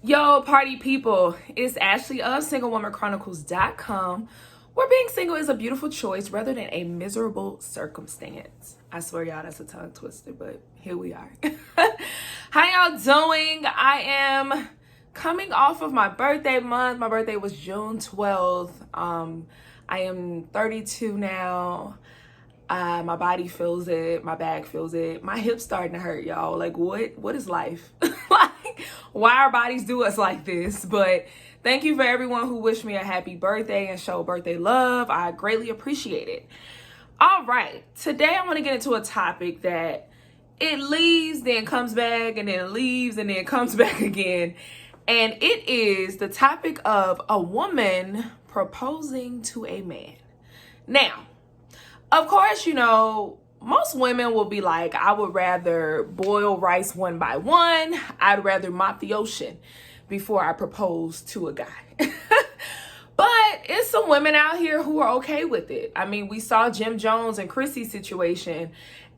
Yo, party people, it's Ashley of SingleWomanChronicles.com, where being single is a beautiful choice rather than a miserable circumstance. I swear, y'all, that's a tongue twister, but here we are. How y'all doing? I am coming off of my birthday month. My birthday was June 12th. I am 32 now. My body feels it. My back feels it. My hips starting to hurt, y'all. Like, what is life? Like, why our bodies do us like this? But thank you for everyone who wished me a happy birthday and showed birthday love. I greatly appreciate it. All right. Today, I want to get into a topic that it leaves, then comes back, and then leaves, and then comes back again. And it is the topic of a woman proposing to a man. Now, of course, you know, most women will be like, I would rather boil rice one by one. I'd rather mop the ocean before I propose to a guy. But it's some women out here who are okay with it. I mean, we saw Jim Jones and Chrissy's situation,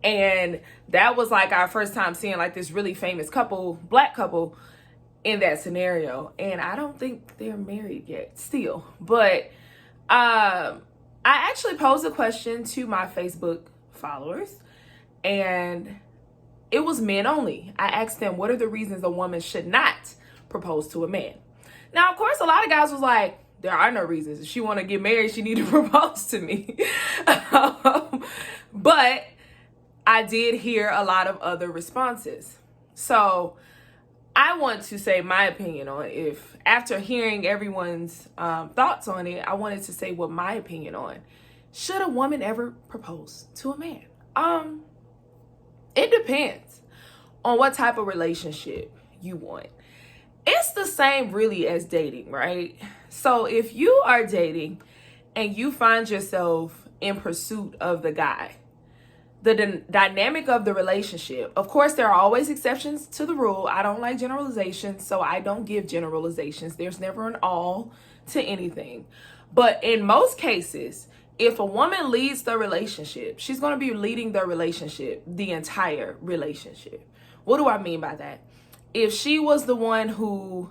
and that was like our first time seeing like this really famous couple, black couple, in that scenario. And I don't think they're married yet still. But I actually posed a question to my Facebook followers, and it was men only. I asked them, what are the reasons a woman should not propose to a man? Now, of course, a lot of guys was like, there are no reasons. If she want to get married, she need to propose to me. But I did hear a lot of other responses. So I want to say my opinion on it. If after hearing everyone's thoughts on it, I wanted to say what my opinion on. Should a woman ever propose to a man? It depends on what type of relationship you want. It's the same really as dating, right? So if you are dating and you find yourself in pursuit of the guy, the dynamic of the relationship, of course, there are always exceptions to the rule. I don't like generalizations, so I don't give generalizations. There's never an all to anything. But in most cases, if a woman leads the relationship, she's going to be leading the relationship, the entire relationship. What do I mean by that? If she was the one who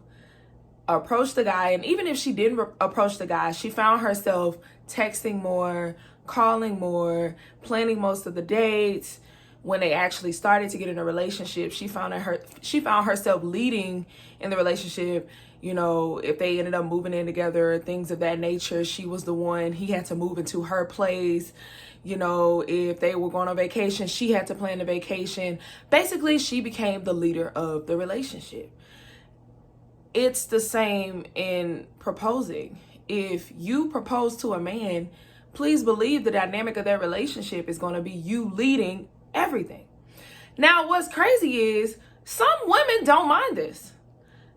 approached the guy, and even if she didn't approach the guy, she found herself texting more, calling more, planning most of the dates. When they actually started to get in a relationship, she found herself leading in the relationship. You know, if they ended up moving in together, things of that nature, she was the one. He had to move into her place. You know, if they were going on vacation, she had to plan the vacation. Basically, she became the leader of the relationship. It's the same in proposing. If you propose to a man, please believe the dynamic of that relationship is going to be you leading everything. Now, what's crazy is some women don't mind this.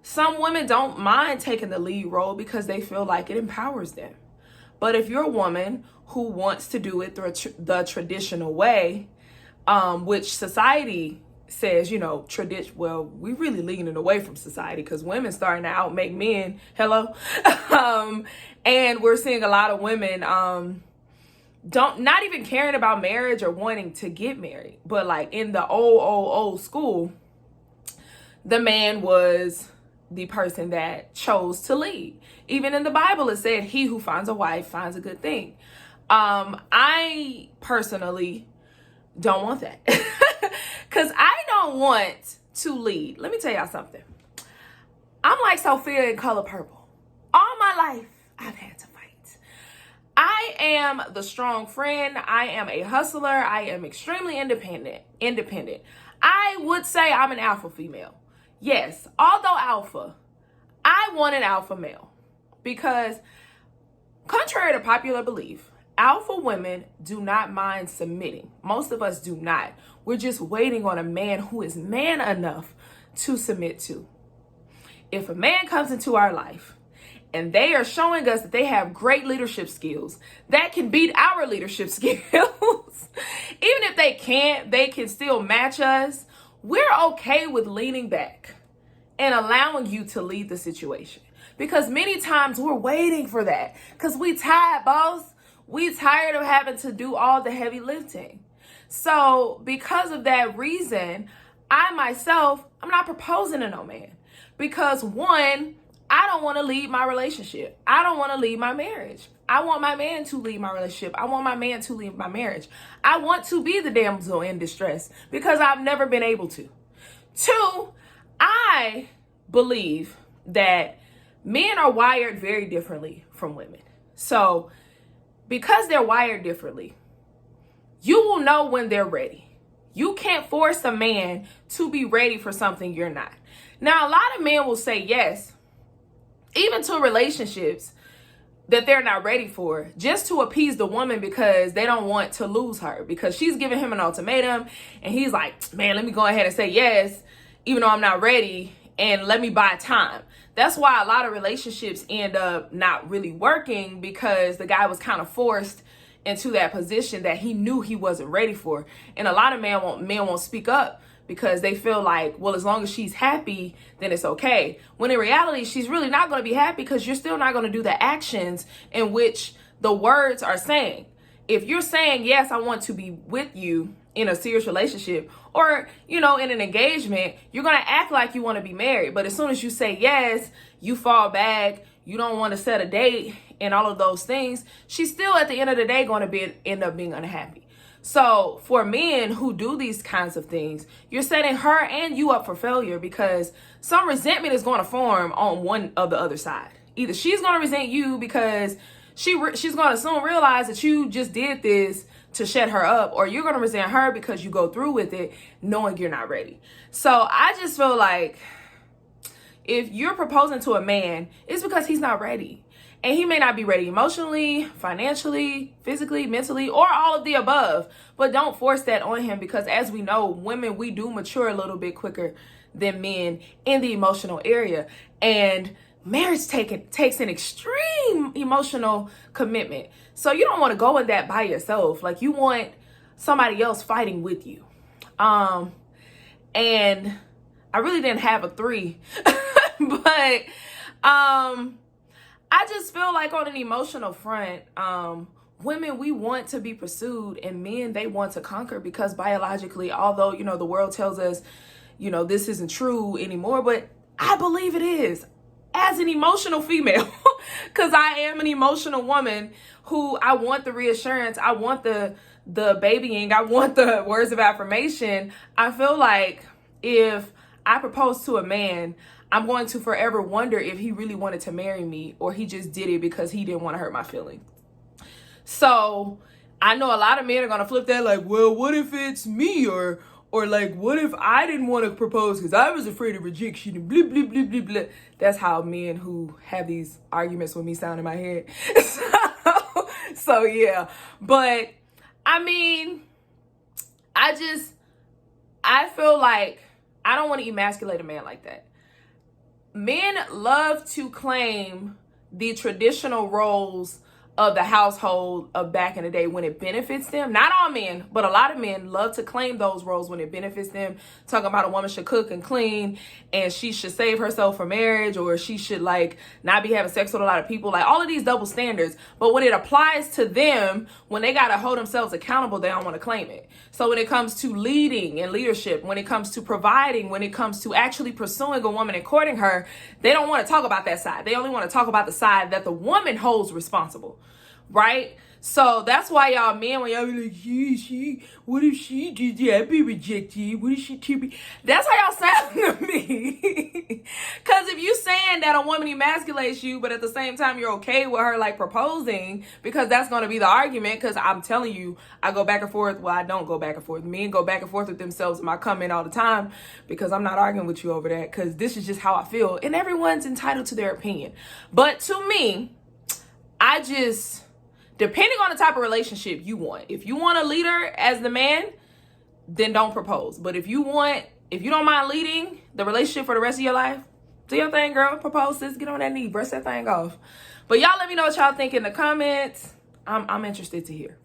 Some women don't mind taking the lead role because they feel like it empowers them. But if you're a woman who wants to do it through the traditional way, which society says, you know, well, we really leaning away from society because women starting to outmake men. Hello. And we're seeing a lot of women not even caring about marriage or wanting to get married. But like in the old school, the man was the person that chose to lead. Even in the Bible, it said, he who finds a wife finds a good thing. I personally don't want that. Because I don't want to lead. Let me tell y'all something. I'm like Sophia in Color Purple. All my life, I've had to fight. I am the strong friend. I am a hustler. I am extremely independent. I would say I'm an alpha female. Yes, although alpha, I want an alpha male. Because contrary to popular belief, alpha women do not mind submitting. Most of us do not. We're just waiting on a man who is man enough to submit to. If a man comes into our life and they are showing us that they have great leadership skills that can beat our leadership skills, even if they can't, they can still match us. We're okay with leaning back and allowing you to lead the situation. Because many times we're waiting for that. Because we tired, boss. We tired of having to do all the heavy lifting. So because of that reason, I myself, I'm not proposing to no man. Because one, I don't want to lead my relationship. I don't want to lead my marriage. I want my man to lead my relationship. I want my man to lead my marriage. I want to be the damsel in distress because I've never been able to. Two, I believe that men are wired very differently from women. So because they're wired differently, you will know when they're ready. You can't force a man to be ready for something you're not. Now, a lot of men will say yes, even to relationships that they're not ready for, just to appease the woman because they don't want to lose her, because she's giving him an ultimatum and he's like, man, let me go ahead and say yes, even though I'm not ready, and let me buy time. That's why a lot of relationships end up not really working, because the guy was kind of forced into that position that he knew he wasn't ready for. And a lot of men won't speak up because they feel like, well, as long as she's happy, then it's okay. When in reality, she's really not going to be happy because you're still not going to do the actions in which the words are saying. If you're saying, yes, I want to be with you in a serious relationship, or, in an engagement, you're going to act like you want to be married. But as soon as you say yes, you fall back, you don't want to set a date and all of those things, she's still at the end of the day going to end up being unhappy. So for men who do these kinds of things, you're setting her and you up for failure, because some resentment is going to form on one of the other side. Either she's going to resent you because she's going to soon realize that you just did this to shut her up, or you're going to resent her because you go through with it knowing you're not ready. So I just feel like if you're proposing to a man, it's because he's not ready. And he may not be ready emotionally, financially, physically, mentally, or all of the above. But don't force that on him, because as we know, women, we do mature a little bit quicker than men in the emotional area. And marriage takes an extreme emotional commitment. So you don't want to go in that by yourself. Like, you want somebody else fighting with you. And I really didn't have a 3, but I just feel like on an emotional front, women, we want to be pursued, and men, they want to conquer, because biologically, although, the world tells us, this isn't true anymore, but I believe it is. As an emotional female, because I am an emotional woman who I want the reassurance, I want the babying, I want the words of affirmation. I feel like if I propose to a man, I'm going to forever wonder if he really wanted to marry me, or he just did it because he didn't want to hurt my feelings. So I know a lot of men are going to flip that, like, well, what if it's me? Or like, what if I didn't want to propose because I was afraid of rejection and blah, blah, blah, blah, blah. That's how men who have these arguments with me sound in my head. So yeah. But I mean, I feel like I don't want to emasculate a man like that. Men love to claim the traditional roles of the household of back in the day when it benefits them. Not all men, but a lot of men love to claim those roles when it benefits them. Talking about a woman should cook and clean, and she should save herself for marriage, or she should not be having sex with a lot of people. Like, all of these double standards. But when it applies to them, when they got to hold themselves accountable, they don't want to claim it. So when it comes to leading and leadership, when it comes to providing, when it comes to actually pursuing a woman and courting her, they don't want to talk about that side. They only want to talk about the side that the woman holds responsible. Right? So that's why y'all men, when y'all be like, yeah, what if she did that? I'd be rejected. What if she keep me? That's how y'all sound to me. Because if you saying that a woman emasculates you, but at the same time you're okay with her proposing, because that's going to be the argument. Because I'm telling you, I go back and forth. Well, I don't go back and forth. Men go back and forth with themselves in my comment all the time, because I'm not arguing with you over that, because this is just how I feel. And everyone's entitled to their opinion. But to me, depending on the type of relationship you want. If you want a leader as the man, then don't propose. But if you don't mind leading the relationship for the rest of your life, do your thing, girl. Propose, sis. Get on that knee. Brush that thing off. But y'all let me know what y'all think in the comments. I'm interested to hear.